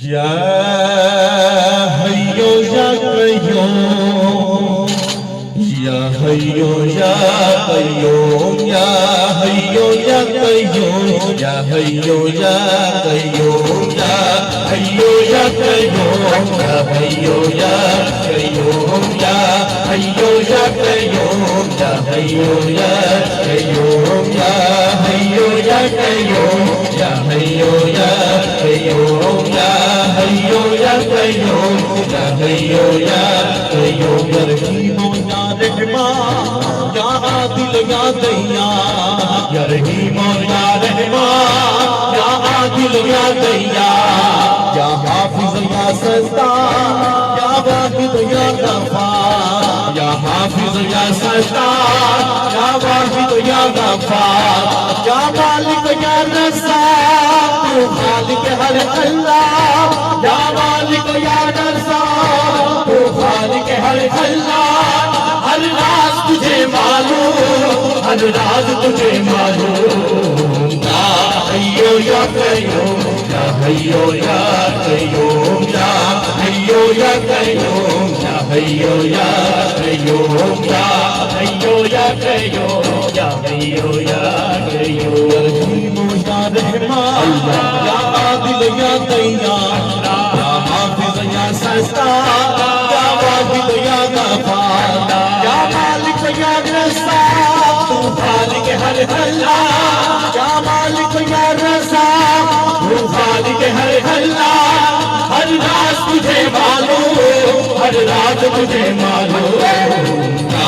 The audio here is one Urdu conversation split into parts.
یا حیو یا قیوم یا حیو یا قیوم یا حیو یا قیوم یا حیو یا قیوم یا حیو یا قیوم یا حیو یا قیوم یا حیو یا قیوم یا حیو یا قیوم یا حیو یا قیوم یا حیو یا قیوم یا حیو یا قیوم یا حیو یا قیوم یا رحیم یا رحمان یا عادل یا دیان یا رحیم یا رحمان یا عادل یا دیان یا حافظ یا ستار یا واحد یا غفار یا حافظ یا ستار یا واحد یا غفار یا مالک یا رزاق تو خالق ہر اللہ یا مالک یا رزاق تو خالق ہر اللہ ہر راز تجھے معلوم ہر راز تجھے معلوم یا حیو یا قیوم یا حیو یا قیوم یا حیو یا قیوم یا حیو یا قیوم یا حیو یا قیوم یا حیو یا قیوم یا رحیم یا رحمان یا عادل یا دیان یا حافظ یا ستار یا واحد یا غفار یا مالک یا رزاق تو خالق ہر اللہ یا مالک یا رزاق تو خالق ہر اللہ ہر راز تجھے معلوم ہر راز تجھے معلوم یا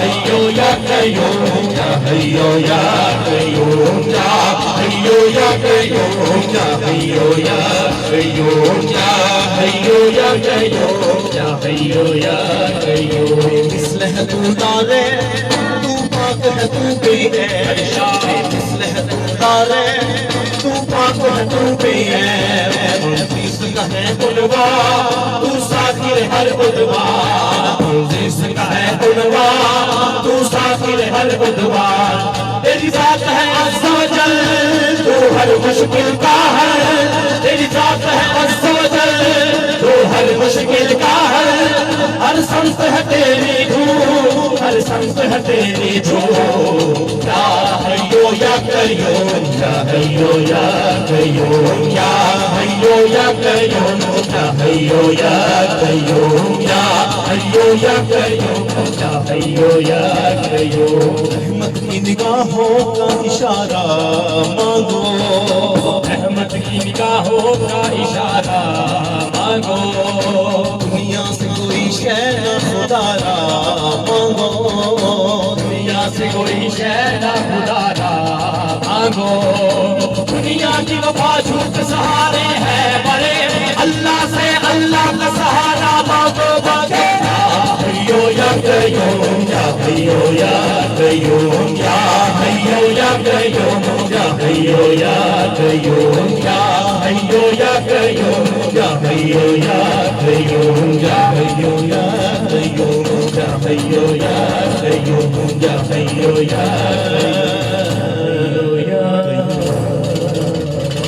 حیو یا قیوم یا حیو یا قیوم یا حیو یا قیوم یا حیو یا قیوم یا حیو یا قیوم یا حیو یا قیوم مثل ہے تو دارے تو پاک ہے تو بے ہے مثل ہے تو دارے تو پاک ہے تو بے ہے عزیز کا ہے قلوہ تو ساتر ہر قدوہ عزیز کا ہے قلوہ تو ساتر ہر قدوہ تیری ذات ہے عز و جل تو ہر مشکل کا ہے تیری ذات ہے عز و جل تو ہر مشکل کا ہے ہر سمت ہے تیری دھوم ہر سمت ہے تیری دھوم یا حیو یا قیوم یا حیو یا قیوم یا حیو یا قیوم یا حیو یا قیوم یا حیو یا قیوم یا حیو یا قیوم رحمت کی نگاہوں کا اشارہ مانگو رحمت کی نگاہوں کا اشارہ مانگو دنیا سے کوئی شے نہ خدا را مانگو دنیا سے کوئی شے نہ خدا را مانگو دنیا کی وفا جھوٹ سہارے ہے بڑے اللہ سے اللہ کا سہارا مانگو مانگو حیو یا قیوم یا حیو یا قیوم یا حیو یا قیوم یا حیو یا قیوم یا حیو یا قیوم یا حیو یا قیوم یا حیو یا قیوم یا حیو یا قیوم یا حیو یا قیوم